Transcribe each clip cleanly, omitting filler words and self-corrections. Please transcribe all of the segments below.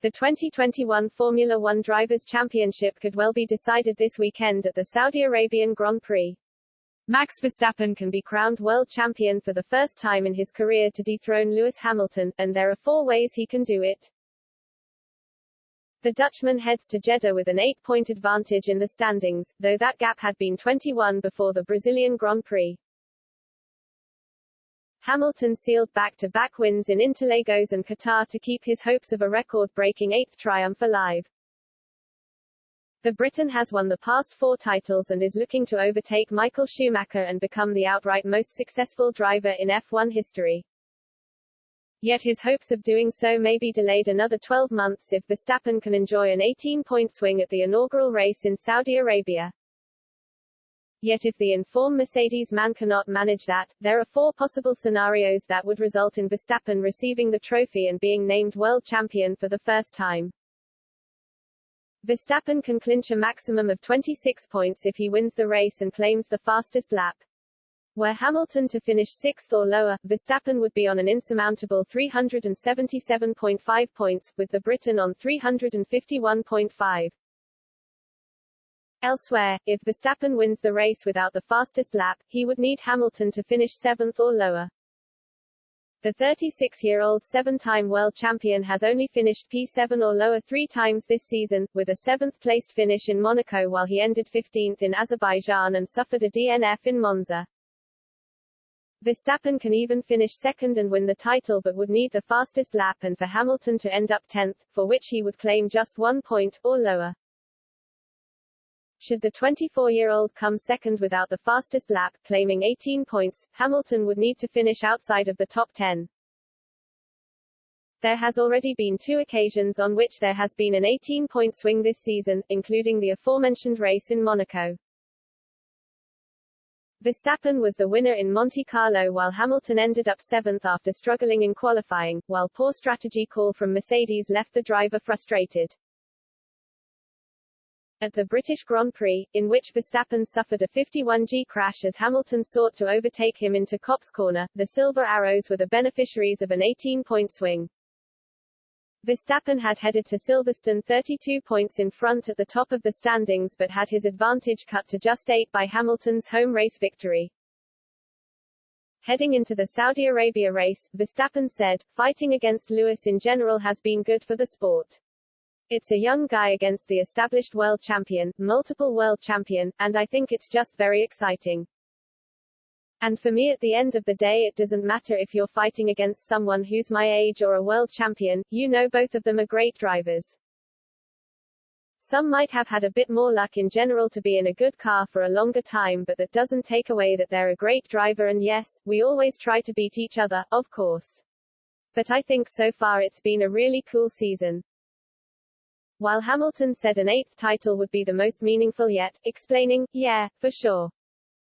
The 2021 Formula One Drivers' Championship could well be decided this weekend at the Saudi Arabian Grand Prix. Max Verstappen can be crowned world champion for the first time in his career to dethrone Lewis Hamilton, and there are 4 ways he can do it. The Dutchman heads to Jeddah with an 8-point advantage in the standings, though that gap had been 21 before the Brazilian Grand Prix. Hamilton sealed back-to-back wins in Interlagos and Qatar to keep his hopes of a record-breaking 8th triumph alive. The Briton has won the past 4 titles and is looking to overtake Michael Schumacher and become the outright most successful driver in F1 history. Yet his hopes of doing so may be delayed another 12 months if Verstappen can enjoy an 18-point swing at the inaugural race in Saudi Arabia. Yet if the informed Mercedes man cannot manage that, there are 4 possible scenarios that would result in Verstappen receiving the trophy and being named world champion for the first time. Verstappen can clinch a maximum of 26 points if he wins the race and claims the fastest lap. Were Hamilton to finish 6th or lower, Verstappen would be on an insurmountable 377.5 points, with the Briton on 351.5. Elsewhere, if Verstappen wins the race without the fastest lap, he would need Hamilton to finish 7th or lower. The 36-year-old 7-time world champion has only finished P7 or lower 3 times this season, with a 7th-placed finish in Monaco while he ended 15th in Azerbaijan and suffered a DNF in Monza. Verstappen can even finish 2nd and win the title but would need the fastest lap and for Hamilton to end up 10th, for which he would claim just 1 point, or lower. Should the 24-year-old come 2nd without the fastest lap, claiming 18 points, Hamilton would need to finish outside of the top 10. There has already been 2 occasions on which there has been an 18-point swing this season, including the aforementioned race in Monaco. Verstappen was the winner in Monte Carlo while Hamilton ended up 7th after struggling in qualifying, while poor strategy call from Mercedes left the driver frustrated. At the British Grand Prix, in which Verstappen suffered a 51G crash as Hamilton sought to overtake him into Copse Corner, the Silver Arrows were the beneficiaries of an 18-point swing. Verstappen had headed to Silverstone 32 points in front at the top of the standings but had his advantage cut to just 8 by Hamilton's home race victory. Heading into the Saudi Arabia race, Verstappen said, "Fighting against Lewis in general has been good for the sport. It's a young guy against the established world champion, multiple world champion, and I think it's just very exciting. And for me at the end of the day it doesn't matter if you're fighting against someone who's my age or a world champion, you know both of them are great drivers. Some might have had a bit more luck in general to be in a good car for a longer time but that doesn't take away that they're a great driver and yes, we always try to beat each other, of course. But I think so far it's been a really cool season." While Hamilton said an 8th title would be the most meaningful yet, explaining, "Yeah, for sure.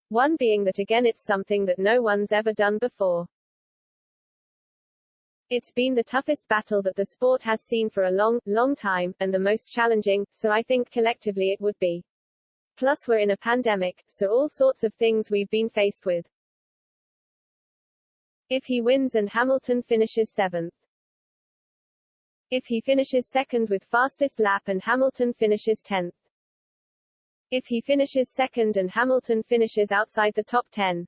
One being that again it's something that no one's ever done before. It's been the toughest battle that the sport has seen for a long time, and the most challenging, so I think collectively it would be. Plus we're in a pandemic, so all sorts of things we've been faced with. If he wins and Hamilton finishes 7th. If he finishes 2nd with fastest lap and Hamilton finishes 10th. If he finishes 2nd and Hamilton finishes outside the top 10.